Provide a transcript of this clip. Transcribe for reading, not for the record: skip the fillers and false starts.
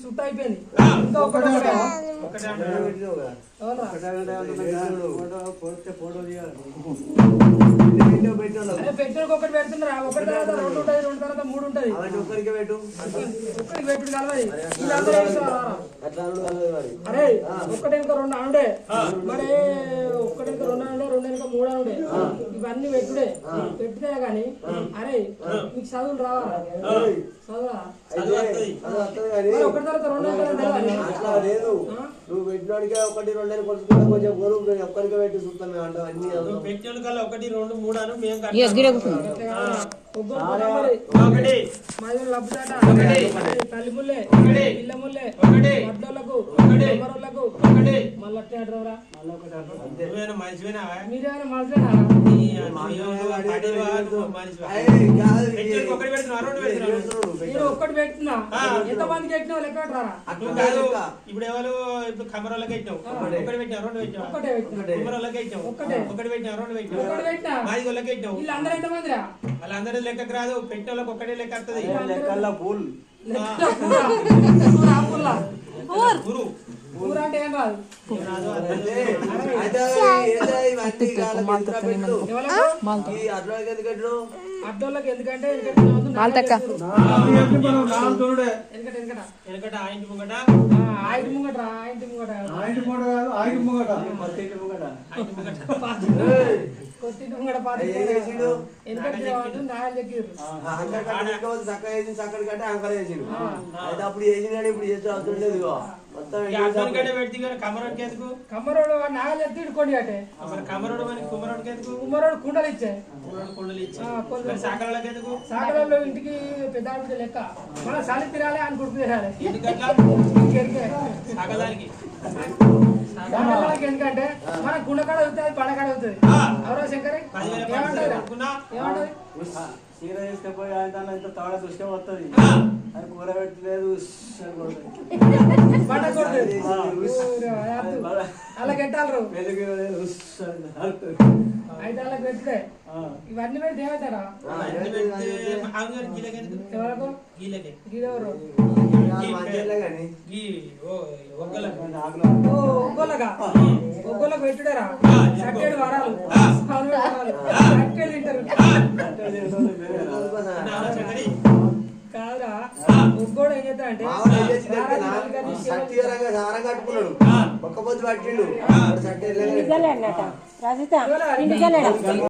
సుట్ట అయిపోయింది ఇంకా ఒకటి పెట్టడానికి ఒకటి పెడుతున్నా ఒకటి తర్వాత రెండు ఉంటుంది రెండు తర్వాత మూడు ఉంటుంది ఒక్కడికి పెట్టుడు కలవాలి అరే ఒక్కటి ఇంకా రెండు అనుడే మరి ఒక్కటి ఇంకా రెండు అనుడే రెండు ఇంకా మూడు అనుడే ఇవన్నీ పెట్టుడే పెట్టుదే గాని అరే మీకు చదువులు రావాలా చదువురా ఒకటి తర్వాత రెండు లేదు నువ్వు పెట్టినోడికే ఒకటి రెండు కొలుసుకుంటా కొంచెం గొరు ఒక్కడికే పెట్టి చూస్తాం మేము అంటాం అన్ని పెట్టిన కల్లా ఒకటి రెండు మూడు అను మేము తల్లి ముల్లే ఇళ్ళ ముల్లే వడ్డోళ్ళకు మరోళ్ళకు మళ్ళీ మీరేమైనా మనిషినా ఒక్కటి పెడుతున్నా ఎంత మందికి పెట్టినావు లెక్క ఇప్పుడు ఎవరు ఇప్పుడు కమరోళ్ళకి పెట్టినావు ఒకటి పెట్టినా రెండు పెట్టినావు కుమరోళ్ళకి పెట్టినావు ఒకటి పెట్టినా రెండు పెట్టినావు మాది వాళ్ళకి పెట్టినావు వీళ్ళందరూ ఎంత మంది వాళ్ళందరూ లెక్కకు రాదు పెట్టిన వాళ్ళకి ఒక్కటే లెక్క వస్తుంది ఊరంటే ఏం రాదు అడ్డోళ్ళకి ఎందుకంటే వెనకట ఆయింటి ముంగట ఆయింటి ముంగట ఆయింటి ముంగట కొత్తింటి ముంగట అప్పుడు వేసినాడు ఇప్పుడు చేసి అవుతుండేది కమ్మరోడు నాగలు ఎత్తి ఇడుకోండి అంటే కమరోడు కుమరోడికి ఎందుకు కుమ్మరోడు కుండలు ఇచ్చే సాకలలో ఇంటికి పెద్ద లెక్క మన సలి తిరాలి అనుకుంటు తిరాలి ఎందుకంటే మన గుండెకాడ అవుతుంది పడకాడ అవుతుంది ఎవరో శంకరి ఏమంటది చీర తీసుకపోయి ఆయన ఇంత తాడ దృష్టి వస్తుంది అది కూర పెట్టలేదు అలా గెట్టాలరు అయితే అలా పెట్టుడే ఇవన్నీ పెడితే ఏమవుతారా ఎవరకు గీలెవరు ఒగ్గోళ్ళకు పెట్టుడారా సట్టేడు వారాలు సట్టేడు తింటారు కాదురా ఒగ్గోడు ఏం చేస్తా అంటే కట్టుకున్నాడు ఒక్క పొద్దు పట్టిండు